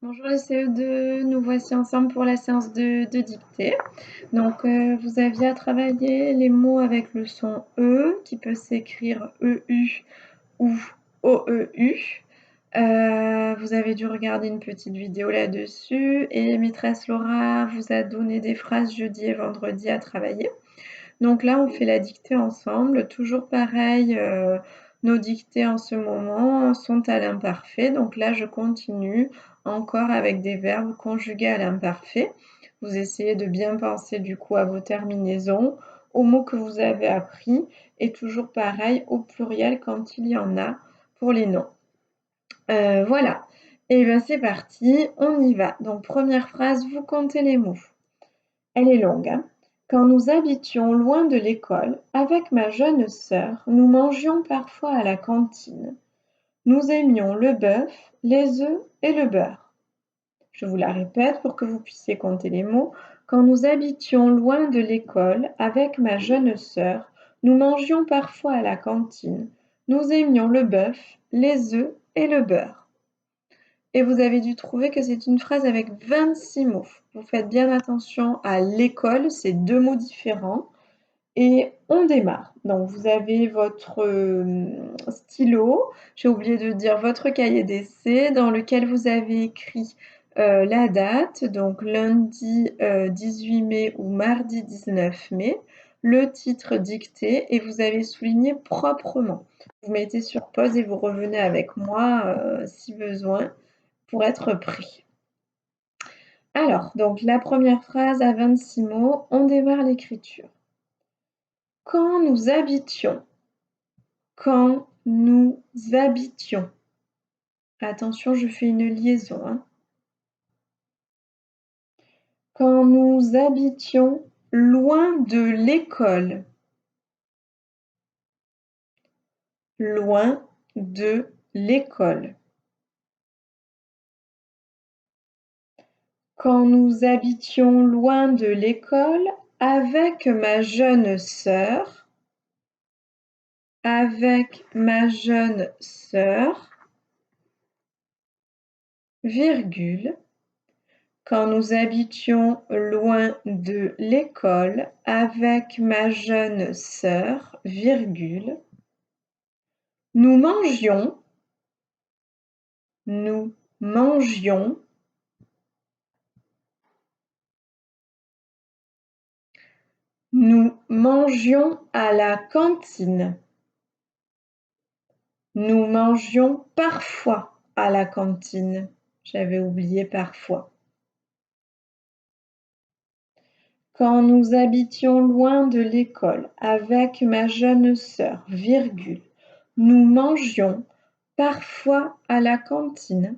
Bonjour les CE2, nous voici ensemble pour la séance de dictée. Donc, vous aviez à travailler les mots avec le son E, qui peut s'écrire EU ou OEU. Vous avez dû regarder une petite vidéo là-dessus et maîtresse Laura vous a donné des phrases jeudi et vendredi à travailler. Donc là, on fait la dictée ensemble, toujours pareil, nos dictées en ce moment sont à l'imparfait. Donc là, je continue encore avec des verbes conjugués à l'imparfait. Vous essayez de bien penser du coup à vos terminaisons, aux mots que vous avez appris et toujours pareil au pluriel quand il y en a pour les noms. Voilà, et bien c'est parti, on y va. Donc première phrase, vous comptez les mots. Elle est longue, hein. Quand nous habitions loin de l'école, avec ma jeune sœur, nous mangions parfois à la cantine. Nous aimions le bœuf, les œufs et le beurre. Je vous la répète pour que vous puissiez compter les mots. Quand nous habitions loin de l'école, avec ma jeune sœur, nous mangions parfois à la cantine. Nous aimions le bœuf, les œufs et le beurre. Et vous avez dû trouver que c'est une phrase avec 26 mots. Vous faites bien attention à l'école, c'est deux mots différents. Et on démarre. Donc vous avez votre stylo, j'ai oublié de dire votre cahier d'essai dans lequel vous avez écrit la date, donc lundi 18 mai ou mardi 19 mai, le titre dicté et vous avez souligné proprement. Vous mettez sur pause et vous revenez avec moi si besoin pour être pris. Alors, donc la première phrase à 26 mots, on démarre l'écriture. Quand nous habitions. Quand nous habitions. Attention, je fais une liaison, hein. Quand nous habitions loin de l'école. Loin de l'école. Quand nous habitions loin de l'école avec ma jeune sœur. Avec ma jeune sœur, virgule, quand nous habitions loin de l'école avec ma jeune sœur, virgule, nous mangions, nous mangions, nous mangions à la cantine. Nous mangions parfois à la cantine. J'avais oublié parfois. Quand nous habitions loin de l'école avec ma jeune sœur, virgule, nous mangions parfois à la cantine.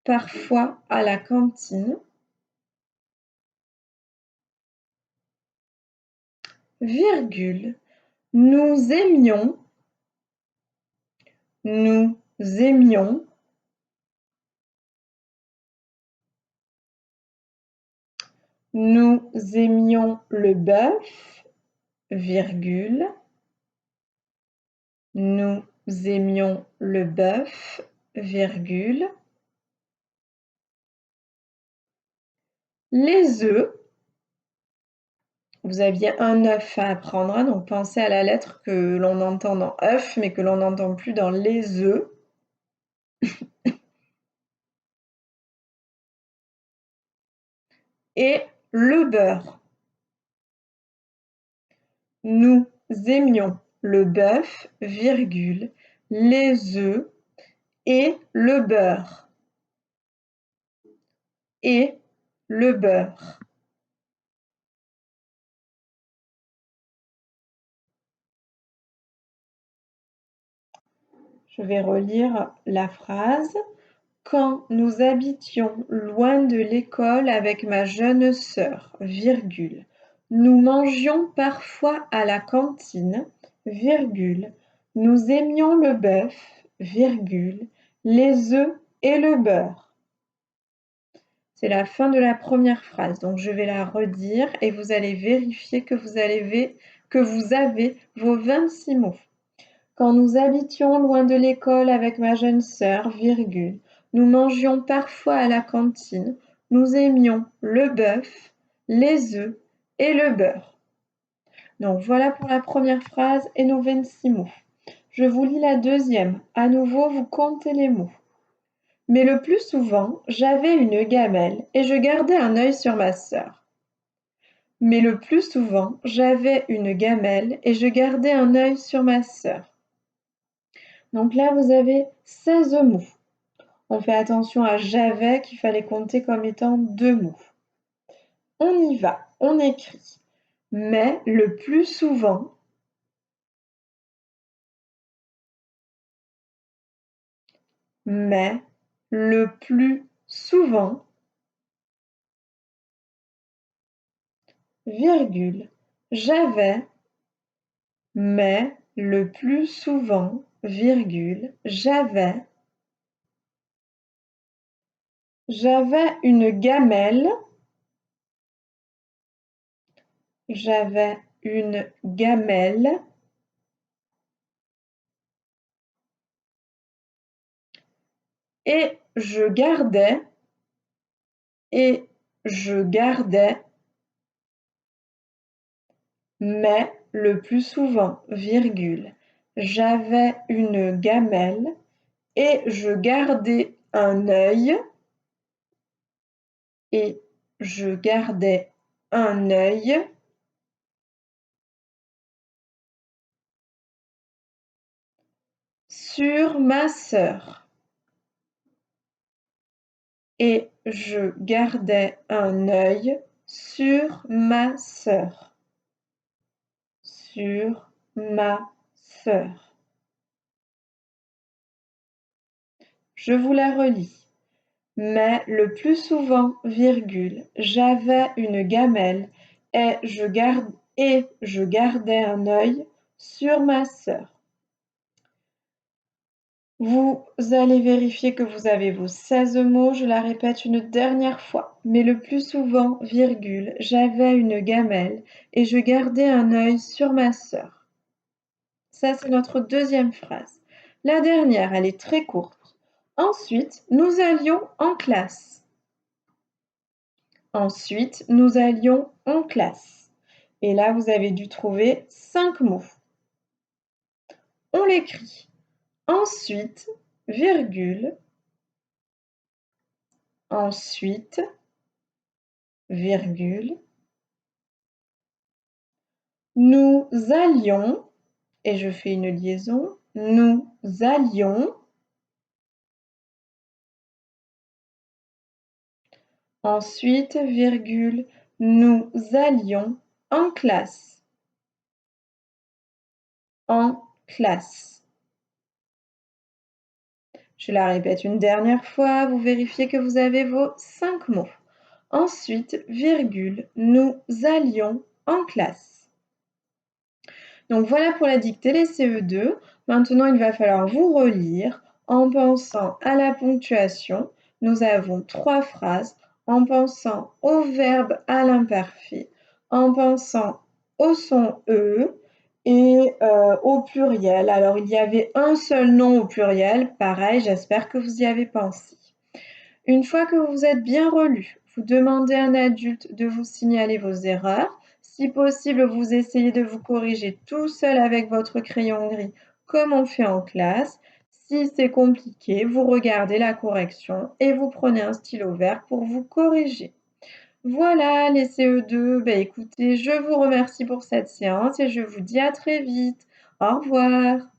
Parfois à la cantine. Virgule, nous aimions. Nous aimions. Nous aimions le bœuf, virgule. Nous aimions le bœuf, virgule. Les œufs. Vous aviez un œuf à apprendre, hein, donc pensez à la lettre que l'on entend dans œuf, mais que l'on n'entend plus dans les œufs. Et le beurre. Nous aimions le bœuf, virgule, les œufs et le beurre. Et le beurre. Je vais relire la phrase. Quand nous habitions loin de l'école avec ma jeune sœur, virgule, nous mangions parfois à la cantine, virgule, nous aimions le bœuf, virgule, les œufs et le beurre. C'est la fin de la première phrase, donc je vais la redire et vous allez vérifier que vous avez vos 26 mots. Quand nous habitions loin de l'école avec ma jeune sœur, virgule, Nous mangions parfois à la cantine. Nous aimions le bœuf, les œufs et le beurre. Donc voilà pour la première phrase et nos 26 mots. Je vous lis la deuxième. À nouveau, vous comptez les mots. Mais le plus souvent, j'avais une gamelle et je gardais un œil sur ma sœur. Mais le plus souvent, j'avais une gamelle et je gardais un œil sur ma sœur. Donc là, vous avez 16 mots. On fait attention à j'avais qu'il fallait compter comme étant 2 mots. On y va, on écrit. Mais le plus souvent, mais le plus souvent, virgule, j'avais, mais le plus souvent, virgule, j'avais une gamelle, j'avais une gamelle et je gardais, et je gardais, mais le plus souvent, virgule, j'avais une gamelle et je gardais un œil, et je gardais un œil sur ma sœur. Et je gardais un œil sur ma sœur. Sur ma sœur. Je vous la relis. Mais le plus souvent, virgule, j'avais une gamelle et je gardais un œil sur ma sœur. Vous allez vérifier que vous avez vos 16 mots, je la répète une dernière fois. Mais le plus souvent, virgule, j'avais une gamelle et je gardais un œil sur ma sœur. Ça, c'est notre deuxième phrase. La dernière, elle est très courte. Ensuite, nous allions en classe. Ensuite, nous allions en classe. Et là, vous avez dû trouver 5 mots. On l'écrit. Ensuite, virgule. Ensuite, virgule. Nous allions, et je fais une liaison, nous allions. Ensuite, virgule, nous allions en classe. En classe. Je la répète une dernière fois, vous vérifiez que vous avez vos 5 mots. Ensuite, virgule, nous allions en classe. Donc voilà pour la dictée, les CE2. Maintenant, il va falloir vous relire en pensant à la ponctuation. Nous avons 3 phrases en pensant au verbe à l'imparfait, en pensant au son E et au pluriel. Alors, il y avait un seul nom au pluriel. Pareil, j'espère que vous y avez pensé. Une fois que vous êtes bien relu, vous demandez à un adulte de vous signaler vos erreurs. Si possible, vous essayez de vous corriger tout seul avec votre crayon gris, comme on fait en classe. Si c'est compliqué, vous regardez la correction et vous prenez un stylo vert pour vous corriger. Voilà les CE2, écoutez, je vous remercie pour cette séance et je vous dis à très vite. Au revoir.